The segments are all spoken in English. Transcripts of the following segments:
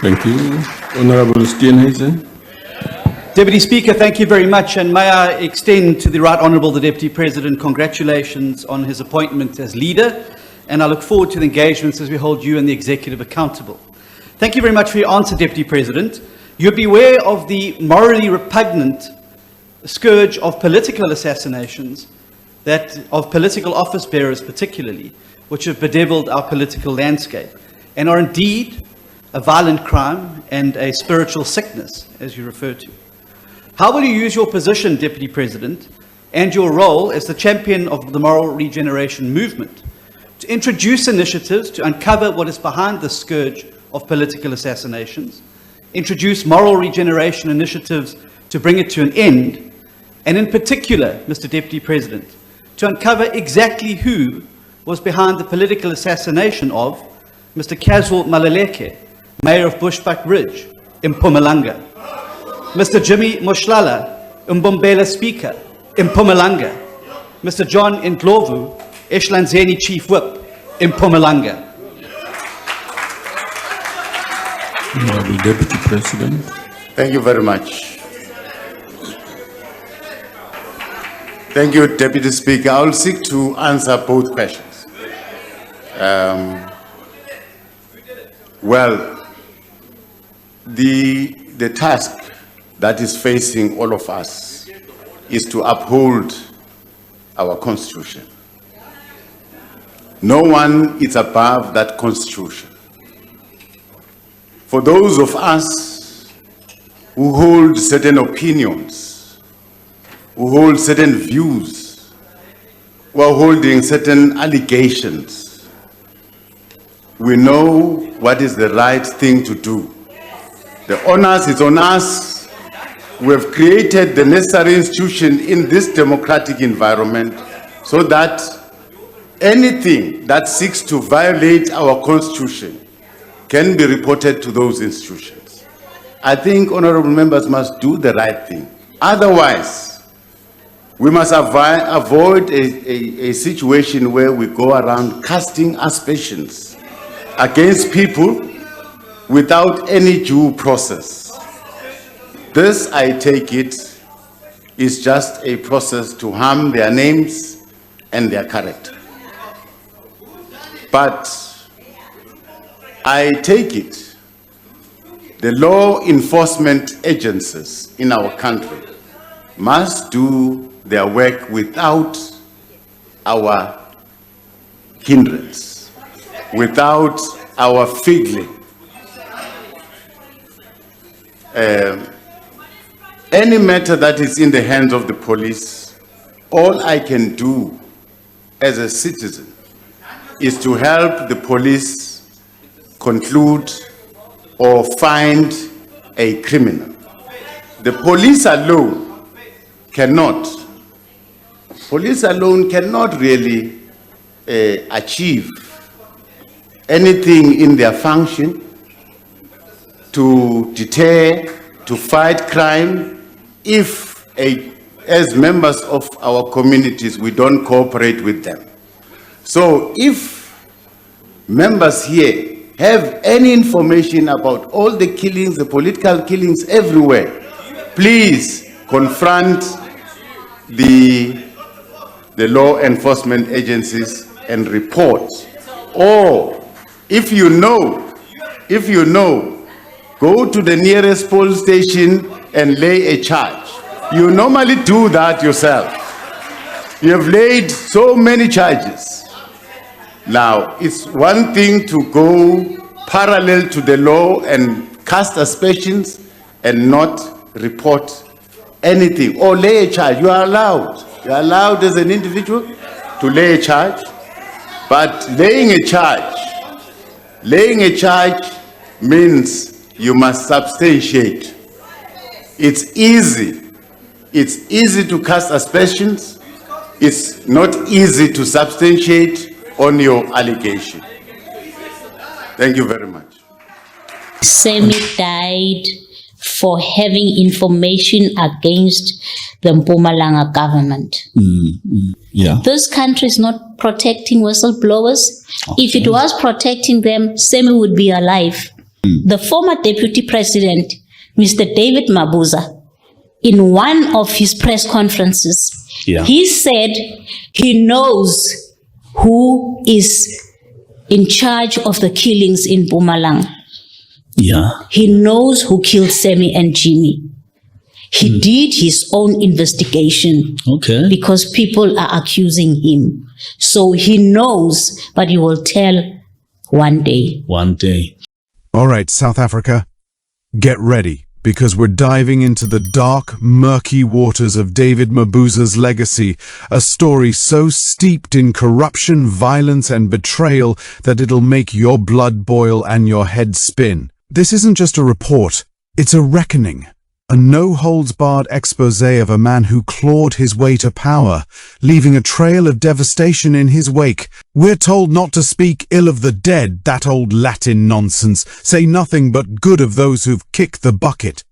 Thank you. Honorable Steenhuisen. Deputy Speaker, thank you very much, and may I extend to the Right Honourable the Deputy President congratulations on his appointment as leader, and I look forward to the engagements as we hold you and the Executive accountable. Thank you very much for your answer, Deputy President. You'd be aware of the morally repugnant scourge of political assassinations, that of political office bearers particularly, which have bedeviled our political landscape, and are indeed a violent crime and a spiritual sickness, as you refer to. How will you use your position, Deputy President, and your role as the champion of the moral regeneration movement to introduce initiatives to uncover what is behind the scourge of political assassinations, introduce moral regeneration initiatives to bring it to an end, and in particular, Mr. Deputy President, to uncover exactly who was behind the political assassination of Mr. Caswell Maluleke, Mayor of Bushbuck Ridge, Mpumalanga, Mr. Jimmy Moshlala, Mbombela Speaker, Mpumalanga, Mr. John Ndlovu, Eshlanzeni Chief Whip, Mpumalanga. Honorable Deputy President. Thank you very much. Thank you, Deputy Speaker. I will seek to answer both questions. Well, the task that is facing all of us is to uphold our Constitution. No one is above that Constitution. For those of us who hold certain opinions, who hold certain views, who are holding certain allegations, we know what is the right thing to do. The onus is on us. We have created the necessary institution in this democratic environment so that anything that seeks to violate our Constitution can be reported to those institutions. I think honorable members must do the right thing. Otherwise, we must avoid a situation where we go around casting aspersions against people without any due process. This, I take it, is just a process to harm their names and their character. But I take it, the law enforcement agencies in our country must do their work without our hindrance, without our fiddling. Any matter that is in the hands of the police, all I can do as a citizen is to help the police conclude or find a criminal. The police alone cannot really achieve anything in their function to deter, to fight crime, if as members of our communities we don't cooperate with them. So if members here have any information about all the killings, the political killings everywhere, please confront the law enforcement agencies and report. Or if you know, go to the nearest police station and lay a charge. You normally do that yourself. You have laid so many charges. Now, it's one thing to go parallel to the law and cast aspersions and not report anything or lay a charge. You are allowed. You are allowed as an individual to lay a charge. But laying a charge means you must substantiate. It's easy to cast aspersions. It's not easy to substantiate on your allegation. Thank you very much. Semi died for having information against the Mpumalanga government. Yeah. This country is not protecting whistleblowers. Okay. If it was protecting them, Semi would be alive. The former deputy president, Mr. David Mabuza, in one of his press conferences, he said he knows who is in charge of the killings in Mpumalanga. He knows who killed Sammy and Jimmy. He did his own investigation because people are accusing him. So he knows, but he will tell one day. One day. All right, South Africa, get ready, because we're diving into the dark, murky waters of David Mabuza's legacy, a story so steeped in corruption, violence, and betrayal that it'll make your blood boil and your head spin. This isn't just a report, it's a reckoning. A no-holds-barred exposé of a man who clawed his way to power, leaving a trail of devastation in his wake. We're told not to speak ill of the dead, that old Latin nonsense, say nothing but good of those who've kicked the bucket.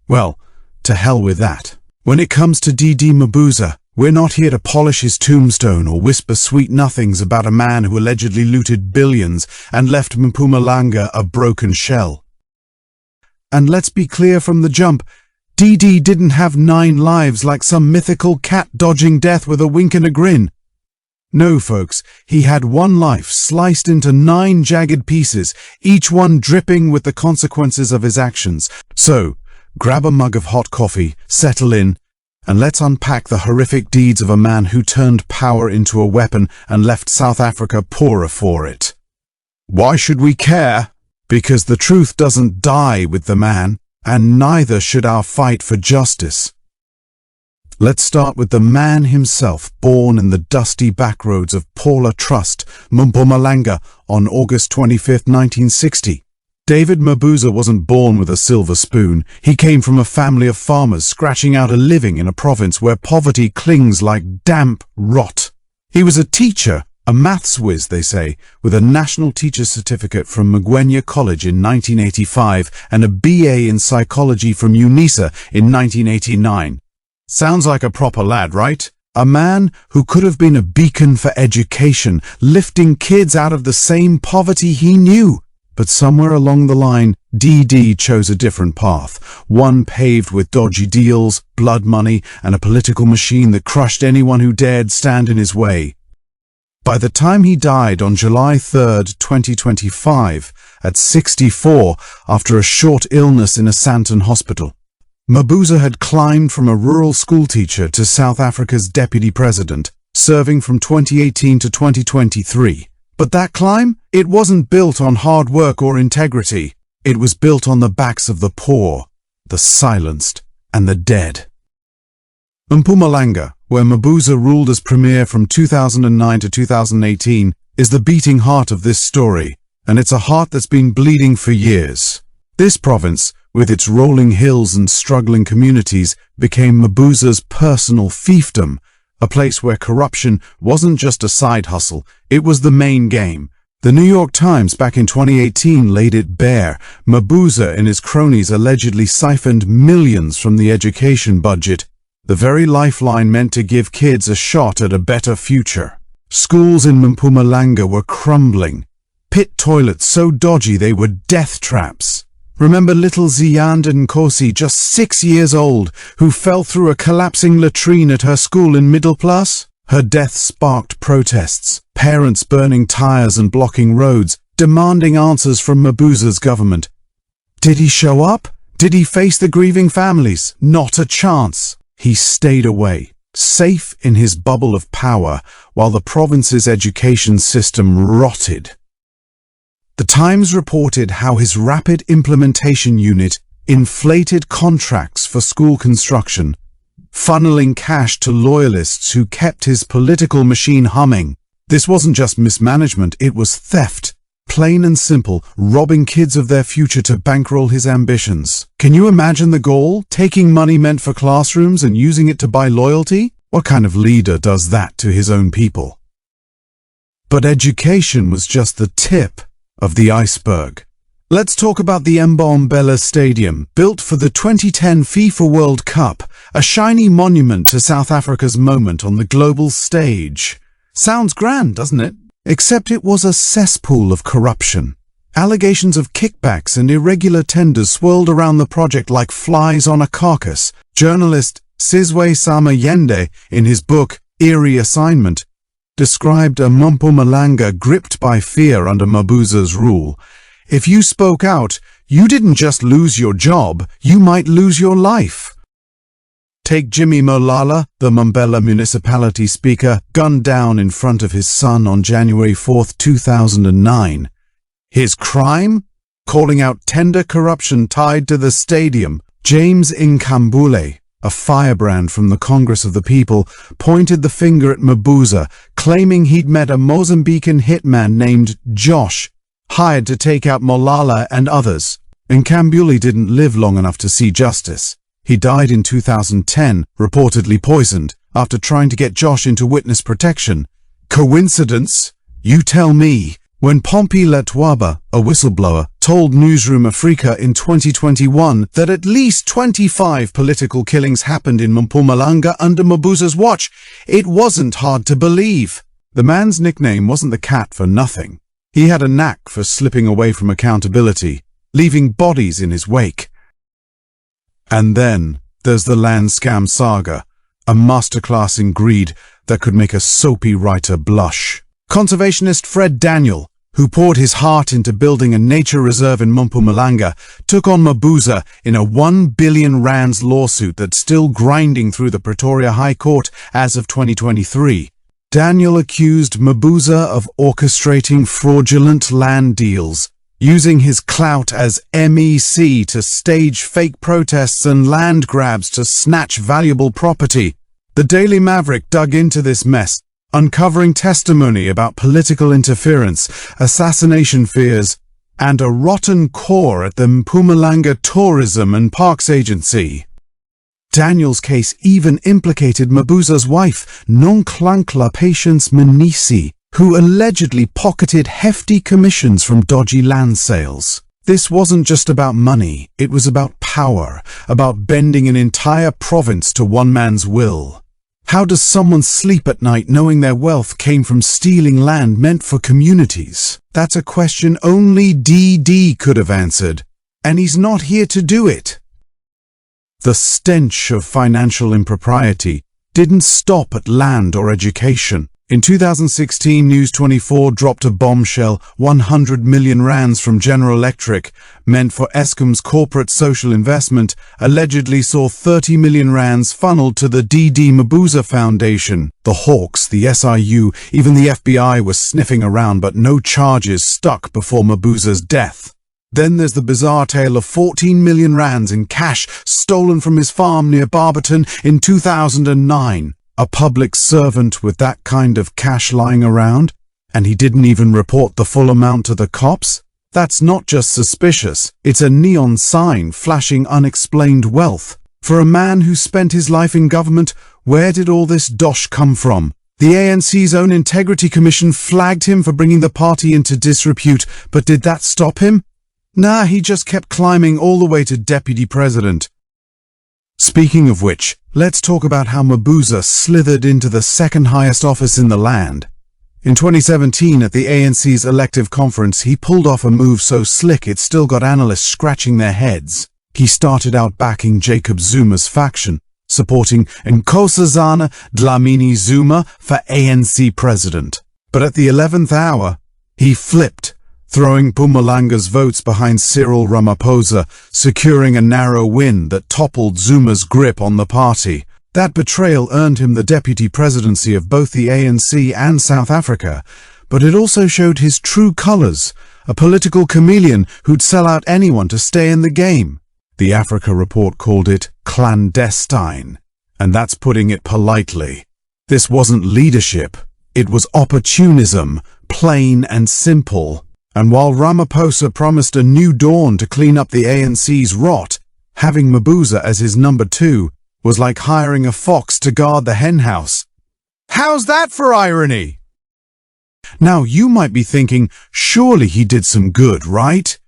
Well, to hell with that. When it comes to DD Mabuza, we're not here to polish his tombstone or whisper sweet nothings about a man who allegedly looted billions and left Mpumalanga a broken shell. And let's be clear from the jump, DD didn't have 9 lives like some mythical cat dodging death with a wink and a grin. No, folks, he had 1 life sliced into 9 jagged pieces, each one dripping with the consequences of his actions. So, grab a mug of hot coffee, settle in, and let's unpack the horrific deeds of a man who turned power into a weapon and left South Africa poorer for it. Why should we care? Because the truth doesn't die with the man, and neither should our fight for justice. Let's start with the man himself, born in the dusty backroads of Paula Trust, Mpumalanga, on August 25, 1960. David Mabuza wasn't born with a silver spoon. He came from a family of farmers scratching out a living in a province where poverty clings like damp rot. He was a teacher, a maths whiz, they say, with a National Teacher's Certificate from Mgwenya College in 1985 and a BA in Psychology from UNISA in 1989. Sounds like a proper lad, right? A man who could have been a beacon for education, lifting kids out of the same poverty he knew. But somewhere along the line, DD chose a different path, one paved with dodgy deals, blood money, and a political machine that crushed anyone who dared stand in his way. By the time he died on July 3, 2025, at 64, after a short illness in a Sandton hospital, Mabuza had climbed from a rural schoolteacher to South Africa's deputy president, serving from 2018 to 2023. But that climb? It wasn't built on hard work or integrity. It was built on the backs of the poor, the silenced, and the dead. Mpumalanga, where Mabuza ruled as premier from 2009 to 2018, is the beating heart of this story, and it's a heart that's been bleeding for years. This province, with its rolling hills and struggling communities, became Mabuza's personal fiefdom, a place where corruption wasn't just a side hustle, it was the main game. The New York Times back in 2018 laid it bare. Mabuza and his cronies allegedly siphoned millions from the education budget, the very lifeline meant to give kids a shot at a better future. Schools in Mpumalanga were crumbling. Pit toilets so dodgy they were death traps. Remember little Ziyanda Nkosi, just 6 years old, who fell through a collapsing latrine at her school in Middelplas? Her death sparked protests, parents burning tires and blocking roads, demanding answers from Mabuza's government. Did he show up? Did he face the grieving families? Not a chance. He stayed away, safe in his bubble of power, while the province's education system rotted. The Times reported how his rapid implementation unit inflated contracts for school construction, funneling cash to loyalists who kept his political machine humming. This wasn't just mismanagement, it was theft. Plain and simple, robbing kids of their future to bankroll his ambitions. Can you imagine the goal? Taking money meant for classrooms and using it to buy loyalty? What kind of leader does that to his own people? But education was just the tip of the iceberg. Let's talk about the Mbombela Stadium, built for the 2010 FIFA World Cup, a shiny monument to South Africa's moment on the global stage. Sounds grand, doesn't it? Except it was a cesspool of corruption. Allegations of kickbacks and irregular tenders swirled around the project like flies on a carcass. Journalist Sizwe Samayende, in his book Eerie Assignment, described a Mpumalanga gripped by fear under Mabuza's rule. If you spoke out, you didn't just lose your job, you might lose your life. Take Jimmy Molala, the Mambela municipality speaker, gunned down in front of his son on January 4, 2009. His crime? Calling out tender corruption tied to the stadium. James Nkambule, a firebrand from the Congress of the People, pointed the finger at Mabuza, claiming he'd met a Mozambican hitman named Josh, hired to take out Molala and others. Nkambule didn't live long enough to see justice. He died in 2010, reportedly poisoned, after trying to get Josh into witness protection. Coincidence? You tell me. When Pompey Letwaba, a whistleblower, told Newsroom Africa in 2021 that at least 25 political killings happened in Mpumalanga under Mabuza's watch, it wasn't hard to believe. The man's nickname wasn't the cat for nothing. He had a knack for slipping away from accountability, leaving bodies in his wake. And then there's the land scam saga, a masterclass in greed that could make a soapy writer blush. Conservationist Fred Daniel, who poured his heart into building a nature reserve in Mpumalanga, took on Mabuza in a 1 billion rands lawsuit that's still grinding through the Pretoria High Court as of 2023. Daniel accused Mabuza of orchestrating fraudulent land deals, using his clout as MEC to stage fake protests and land grabs to snatch valuable property. The Daily Maverick dug into this mess, uncovering testimony about political interference, assassination fears, and a rotten core at the Mpumalanga Tourism and Parks Agency. Daniel's case even implicated Mabuza's wife, Nonklankla Patience Manisi, who allegedly pocketed hefty commissions from dodgy land sales. This wasn't just about money, it was about power, about bending an entire province to one man's will. How does someone sleep at night knowing their wealth came from stealing land meant for communities? That's a question only DD could have answered, and he's not here to do it. The stench of financial impropriety didn't stop at land or education. In 2016, News 24 dropped a bombshell. 100 million rands from General Electric, meant for Eskom's corporate social investment, allegedly saw 30 million rands funneled to the DD Mabuza Foundation. The Hawks, the SIU, even the FBI was sniffing around, but no charges stuck before Mabuza's death. Then there's the bizarre tale of 14 million rands in cash stolen from his farm near Barberton in 2009. A public servant with that kind of cash lying around, and he didn't even report the full amount to the cops? That's not just suspicious, it's a neon sign flashing unexplained wealth. For a man who spent his life in government, where did all this dosh come from? The ANC's own Integrity Commission flagged him for bringing the party into disrepute, but did that stop him? Nah, he just kept climbing all the way to deputy president. Speaking of which, let's talk about how Mabuza slithered into the second highest office in the land. In 2017, at the ANC's elective conference, he pulled off a move so slick it still got analysts scratching their heads. He started out backing Jacob Zuma's faction, supporting Nkosazana Dlamini Zuma for ANC president. But at the 11th hour, he flipped, throwing Mpumalanga's votes behind Cyril Ramaphosa, securing a narrow win that toppled Zuma's grip on the party. That betrayal earned him the deputy presidency of both the ANC and South Africa, but it also showed his true colours, a political chameleon who'd sell out anyone to stay in the game. The Africa report called it clandestine, and that's putting it politely. This wasn't leadership, it was opportunism, plain and simple. And while Ramaphosa promised a new dawn to clean up the ANC's rot, having Mabuza as his number 2 was like hiring a fox to guard the henhouse. How's that for irony? Now you might be thinking, surely he did some good, right?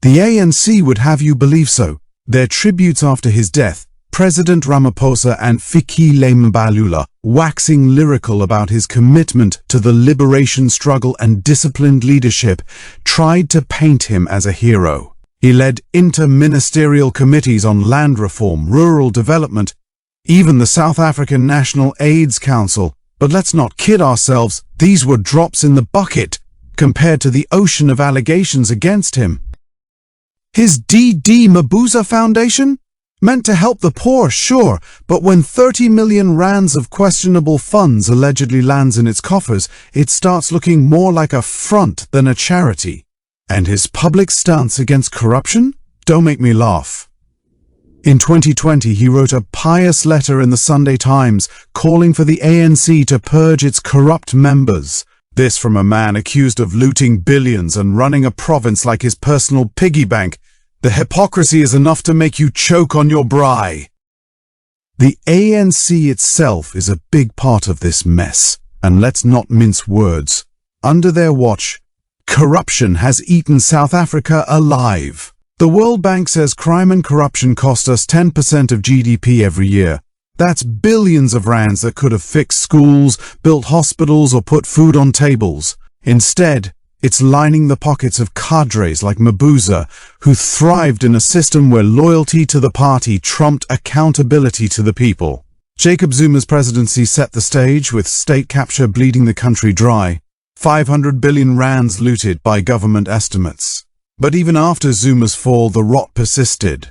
The ANC would have you believe so. Their tributes after his death, President Ramaphosa and Fikile Mbalula, waxing lyrical about his commitment to the liberation struggle and disciplined leadership, tried to paint him as a hero. He led inter-ministerial committees on land reform, rural development, even the South African National AIDS Council. But let's not kid ourselves, these were drops in the bucket compared to the ocean of allegations against him. His David Mabuza Foundation? Meant to help the poor, sure, but when 30 million rands of questionable funds allegedly lands in its coffers, it starts looking more like a front than a charity. And his public stance against corruption? Don't make me laugh. In 2020, he wrote a pious letter in the Sunday Times calling for the ANC to purge its corrupt members. This from a man accused of looting billions and running a province like his personal piggy bank. The hypocrisy is enough to make you choke on your braai. The ANC itself is a big part of this mess, and let's not mince words. Under their watch, corruption has eaten South Africa alive. The World Bank says crime and corruption cost us 10% of GDP every year. That's billions of rands that could have fixed schools, built hospitals, or put food on tables. Instead, it's lining the pockets of cadres like Mabuza, who thrived in a system where loyalty to the party trumped accountability to the people. Jacob Zuma's presidency set the stage, with state capture bleeding the country dry. 500 billion rands looted by government estimates. But even after Zuma's fall, the rot persisted.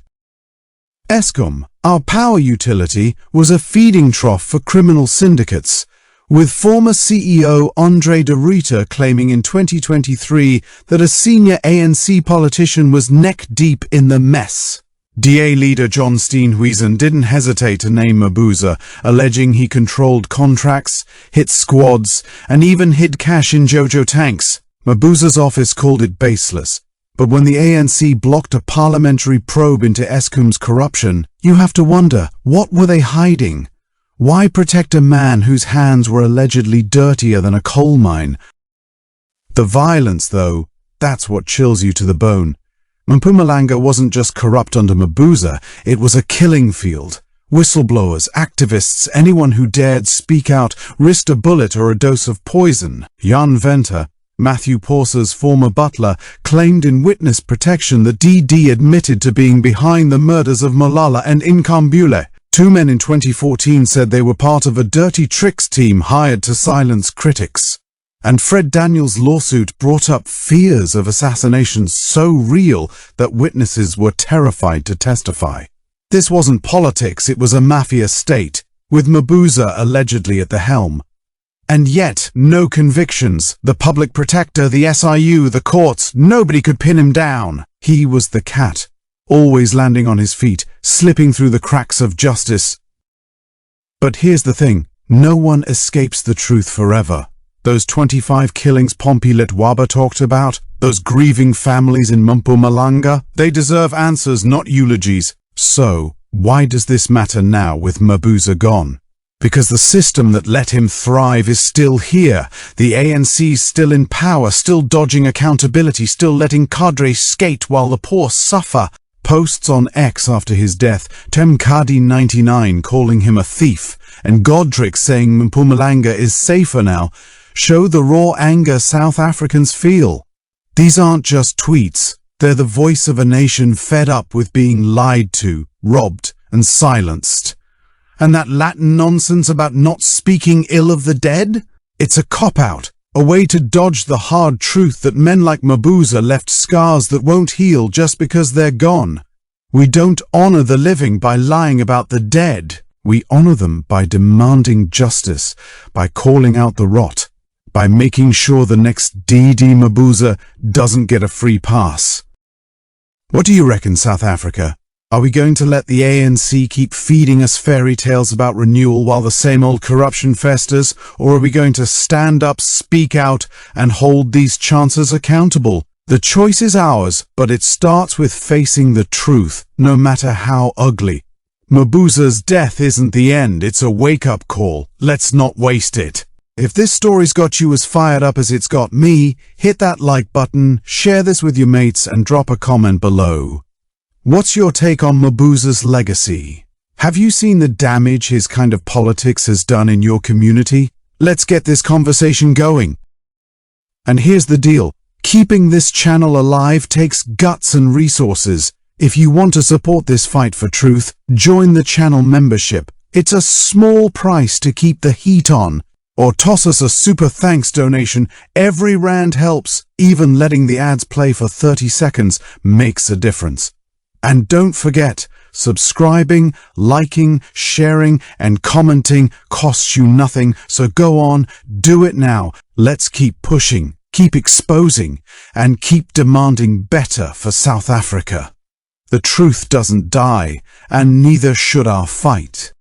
Eskom, our power utility, was a feeding trough for criminal syndicates, with former CEO Andre de Ruyter claiming in 2023 that a senior ANC politician was neck-deep in the mess. DA leader John Steenhuisen didn't hesitate to name Mabuza, alleging he controlled contracts, hit squads, and even hid cash in Jojo tanks. Mabuza's office called it baseless. But when the ANC blocked a parliamentary probe into Eskom's corruption, you have to wonder, what were they hiding? Why protect a man whose hands were allegedly dirtier than a coal mine? The violence, though, that's what chills you to the bone. Mpumalanga wasn't just corrupt under Mabuza, it was a killing field. Whistleblowers, activists, anyone who dared speak out risked a bullet or a dose of poison. Jan Venter, Matthew Porsa's former butler, claimed in witness protection that DD admitted to being behind the murders of Malala and Nkambule. Two men in 2014 said they were part of a dirty tricks team hired to silence critics. And Fred Daniels' lawsuit brought up fears of assassinations so real that witnesses were terrified to testify. This wasn't politics, it was a mafia state, with Mabuza allegedly at the helm. And yet, no convictions. The public protector, the SIU, the courts, nobody could pin him down. He was the cat, always landing on his feet, slipping through the cracks of justice. But here's the thing, no one escapes the truth forever. Those 25 killings Pompey Letwaba talked about, those grieving families in Mpumalanga, they deserve answers, not eulogies. So, why does this matter now with Mabuza gone? Because the system that let him thrive is still here. The ANC's still in power, still dodging accountability, still letting cadres skate while the poor suffer. Posts on X after his death, Temkadi99 calling him a thief, and Godric saying Mpumalanga is safer now, show the raw anger South Africans feel. These aren't just tweets, they're the voice of a nation fed up with being lied to, robbed, and silenced. And that Latin nonsense about not speaking ill of the dead? It's a cop-out, a way to dodge the hard truth that men like Mabuza left scars that won't heal just because they're gone. We don't honor the living by lying about the dead. We honor them by demanding justice, by calling out the rot, by making sure the next David Mabuza doesn't get a free pass. What do you reckon, South Africa? Are we going to let the ANC keep feeding us fairy tales about renewal while the same old corruption festers, or are we going to stand up, speak out, and hold these chancers accountable? The choice is ours, but it starts with facing the truth, no matter how ugly. Mabuza's death isn't the end, it's a wake-up call. Let's not waste it. If this story's got you as fired up as it's got me, hit that like button, share this with your mates, and drop a comment below. What's your take on Mabuza's legacy? Have you seen the damage his kind of politics has done in your community? Let's get this conversation going. And here's the deal. Keeping this channel alive takes guts and resources. If you want to support this fight for truth, join the channel membership. It's a small price to keep the heat on. Or toss us a super thanks donation. Every rand helps. Even letting the ads play for 30 seconds makes a difference. And don't forget, subscribing, liking, sharing, and commenting costs you nothing, so go on, do it now. Let's keep pushing, keep exposing, and keep demanding better for South Africa. The truth doesn't die, and neither should our fight.